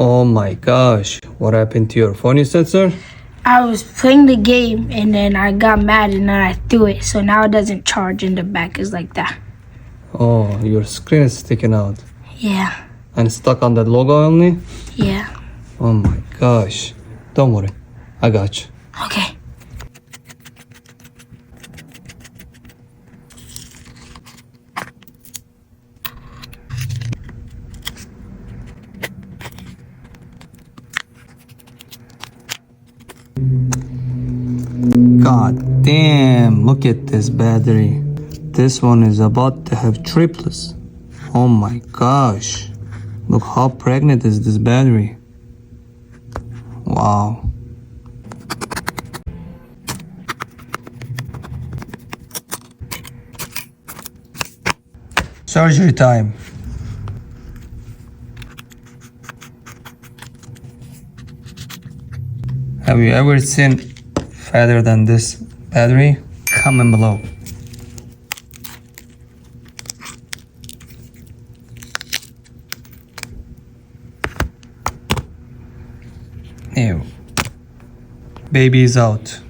Oh my gosh, what happened to your phone sensor? I was playing the game and then I got mad and then I threw it. So now it doesn't charge and the back is like that. Oh, your screen is sticking out. Yeah, And stuck on that logo only? yeah. Oh my gosh. Don't worry, I got you. Okay. God damn, look at this battery. This one is about to have triplets. Oh my gosh. Look how pregnant is this battery. Wow. Surgery time. Have you ever seen fatter than this battery? Comment below. Ew. Baby is out.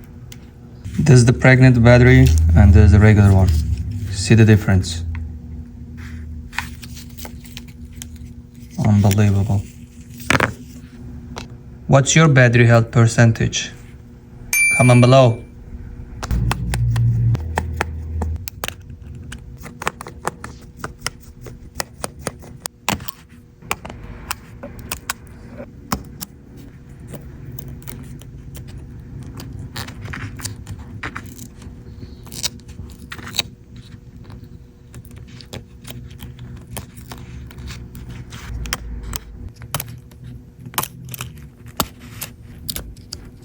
This is the pregnant battery and this is the regular one. See the difference? Unbelievable. What's your battery health percentage? Comment below.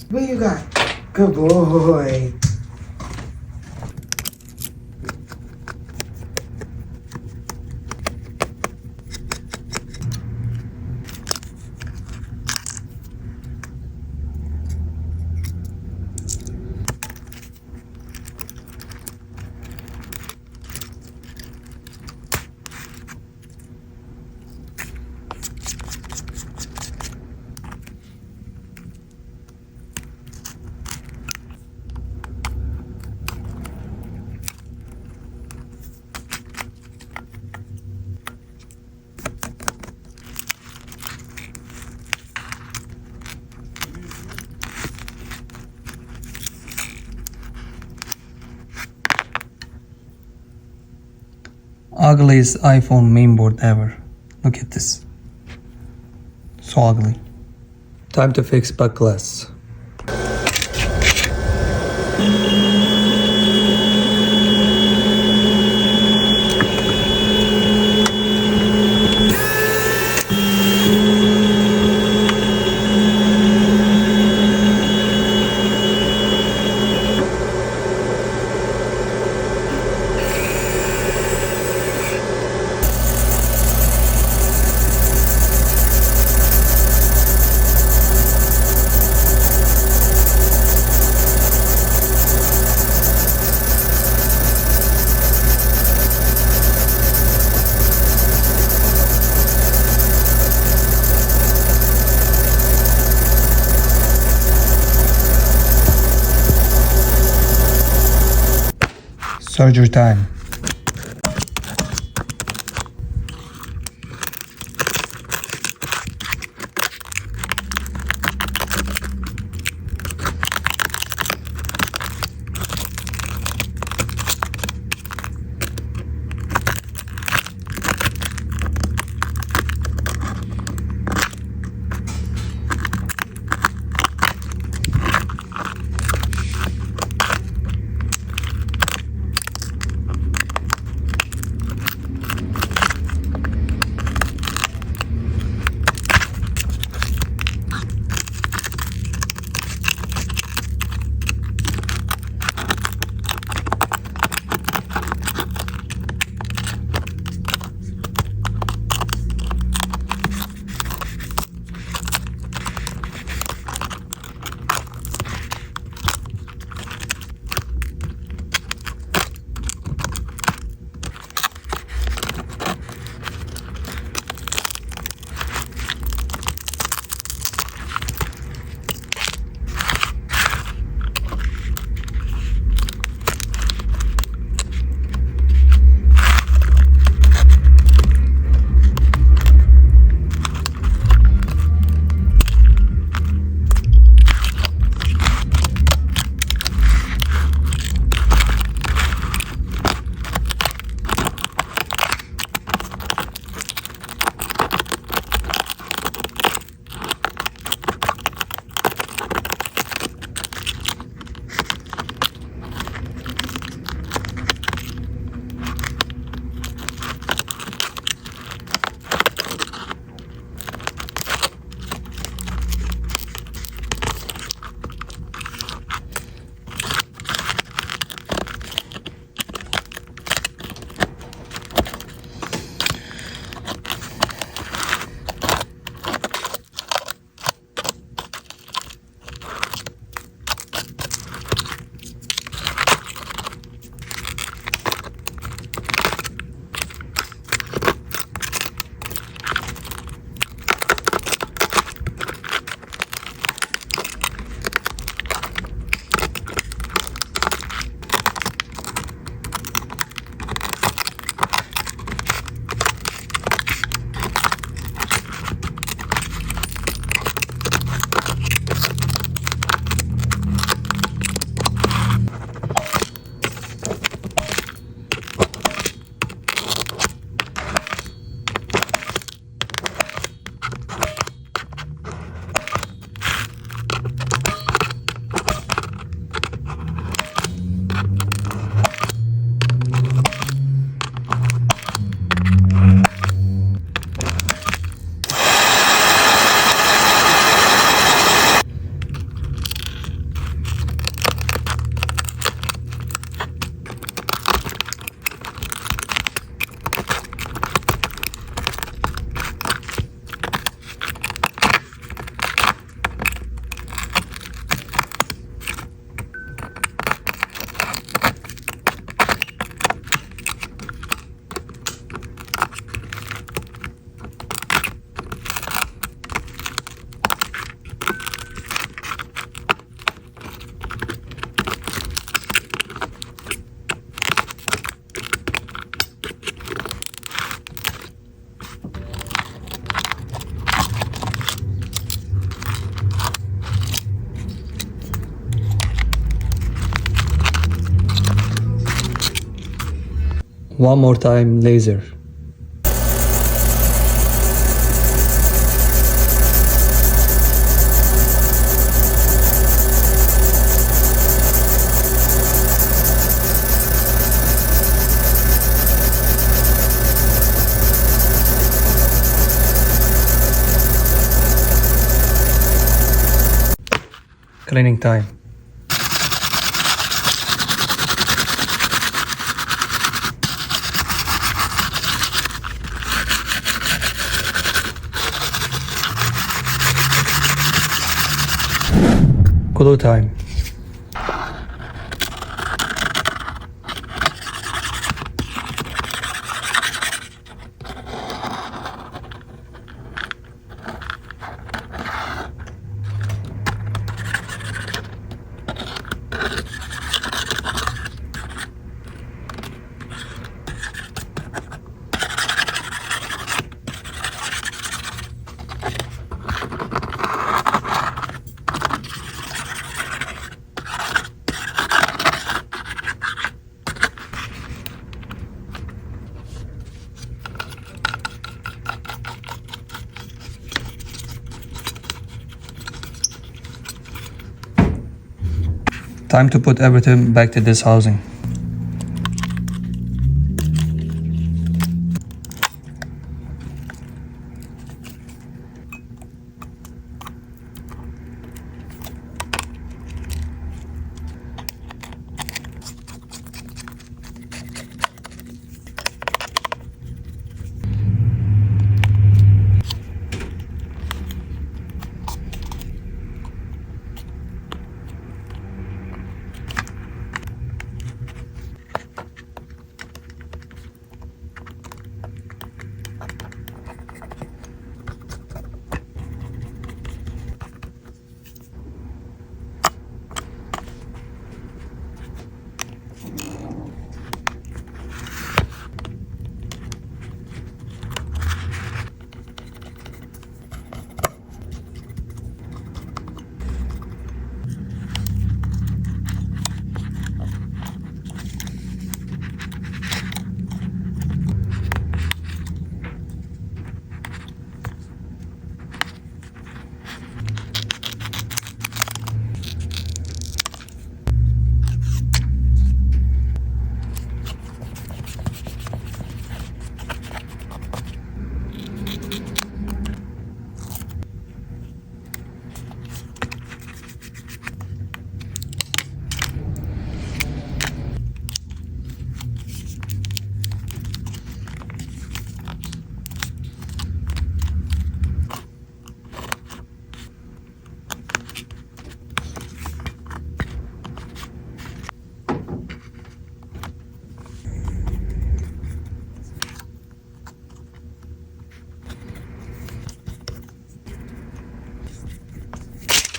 What you got? Good boy. Ugliest iPhone mainboard ever. Look at this. So ugly. Time to fix back glass. Surgery time. One more time, laser. Cleaning time. Glue time. Time to put everything back to this housing.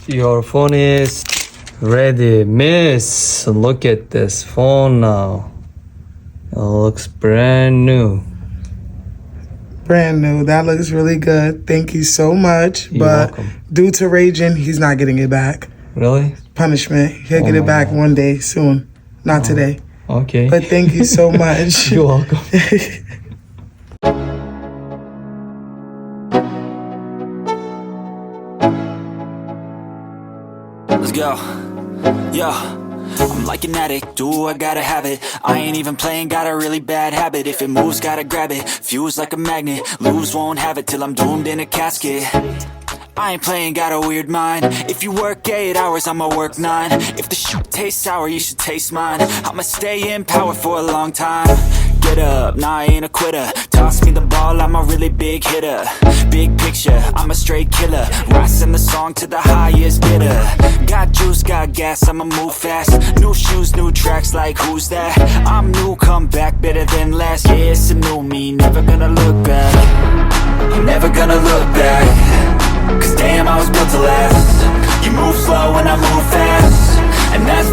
Your phone is ready, miss. Look at this phone now. It looks brand new. Brand new. That looks really good. Thank you so much. You're but welcome. due to raging, he's not getting it back. Really? Punishment. He'll get it back one day soon. Not today. Okay. But thank you so much. You're welcome. Let's go. Yo, I'm like an addict, do I gotta have it. I ain't even playing, got a really bad habit. If it moves, gotta grab it, fuse like a magnet. Lose, won't have it till I'm doomed in a casket. I ain't playing, got a weird mind. If you work 8 hours, I'ma work 9. If the shoot tastes sour, you should taste mine. I'ma stay in power for a long time. Get up, nah, I ain't a quitter. Toss me the ball, I'm a really big hitter. Big picture, I'm a straight killer. Rising the song to the highest bidder. Got juice, got gas, I'ma move fast. New shoes, new tracks, like who's that? I'm new, come back, better than last. Yeah, it's a new me, never gonna look back. I'm never gonna look back. Cause damn, I was built to last. You move slow and I move fast, and that's